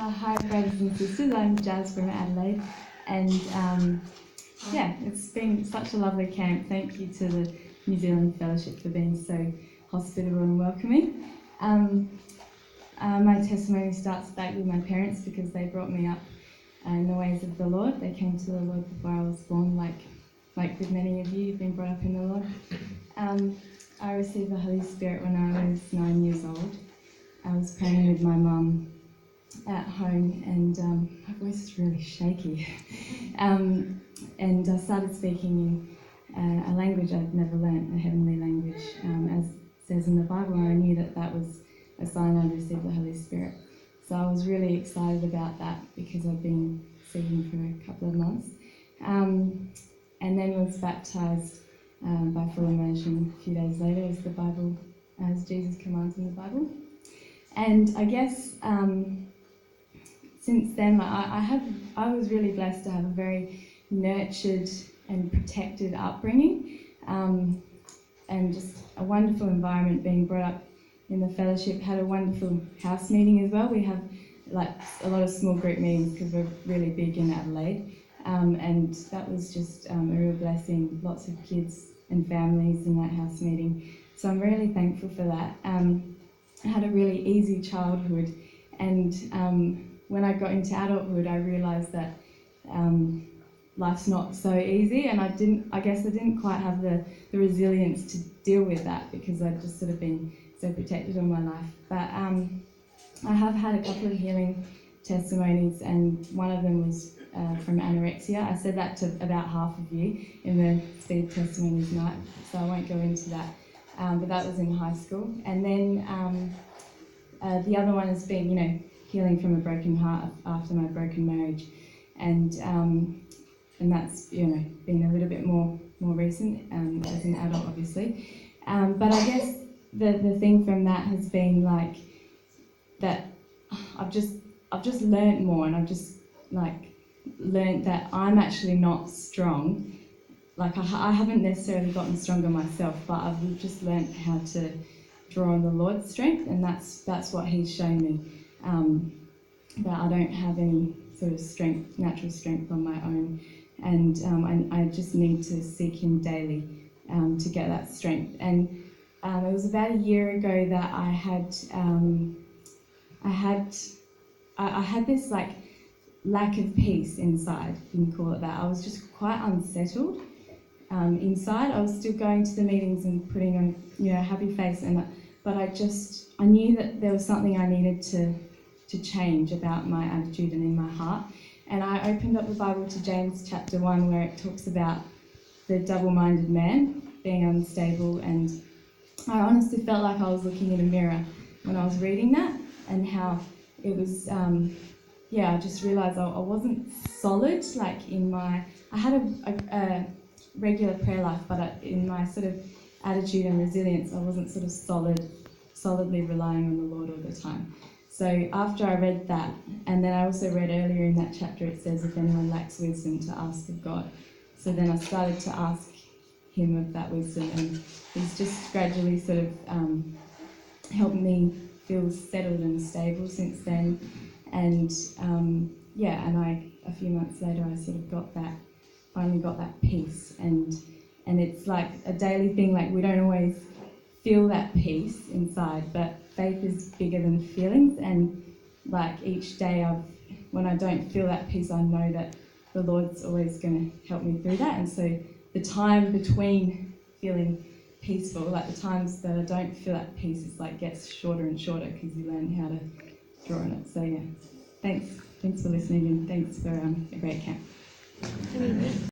Hi, brothers and sisters. I'm Jazz from Adelaide, and it's been such a lovely camp. Thank you to the New Zealand Fellowship for being so hospitable and welcoming. My testimony starts back with my parents because they brought me up in the ways of the Lord. They came to the Lord before I was born, like with many of you, you've been brought up in the Lord. I received the Holy Spirit when I was 9 years old. I was praying with my mum at home, and my voice is really shaky. And I started speaking in a language I'd never learnt, a heavenly language, as it says in the Bible. And I knew that that was a sign I'd received the Holy Spirit. So I was really excited about that because I'd been seeking for a couple of months. And then was baptised by full immersion a few days later, as Jesus commands in the Bible. And I guess since then, I was really blessed to have a very nurtured and protected upbringing, and just a wonderful environment. Being brought up in the fellowship, had a wonderful house meeting as well. We have a lot of small group meetings because we're really big in Adelaide, and that was just a real blessing. Lots of kids and families in that house meeting, so I'm really thankful for that. I had a really easy childhood, and when I got into adulthood, I realised that life's not so easy, and I didn't quite have the resilience to deal with that because I'd just sort of been so protected all my life. But I have had a couple of healing testimonies, and one of them was from anorexia. I said that to about half of you in the speed testimonies night, so I won't go into that. But that was in high school. And then the other one has been, healing from a broken heart after my broken marriage. And that's, been a little bit more recent as an adult, obviously. But I guess the thing from that has been that I've just learnt more, and I've just learnt that I'm actually not strong. I haven't necessarily gotten stronger myself, but I've just learnt how to draw on the Lord's strength, and that's what He's shown me. That I don't have any sort of strength, natural strength on my own, and I just need to seek Him daily to get that strength. And it was about a year ago that I had this lack of peace inside. You can call it that. I was just quite unsettled. Inside, I was still going to the meetings and putting on, a happy face, but I knew that there was something I needed to change about my attitude and in my heart. And I opened up the Bible to James chapter 1, where it talks about the double-minded man being unstable, and I honestly felt like I was looking in a mirror when I was reading that, and how it was, I just realised I wasn't solid, I had a regular prayer life, but in my sort of attitude and resilience, I wasn't sort of solidly relying on the Lord all the time. So after I read that, and then I also read earlier in that chapter, it says, if anyone lacks wisdom, to ask of God. So then I started to ask Him of that wisdom, and He's just gradually sort of helped me feel settled and stable since then. And a few months later, I sort of finally got that peace, and it's like a daily thing. We don't always feel that peace inside, but faith is bigger than feelings, and each day when I don't feel that peace, I know that the Lord's always going to help me through that. And so the time between feeling peaceful, the times that I don't feel that peace, gets shorter and shorter because you learn how to draw on it. So thanks for listening, and thanks for a great camp.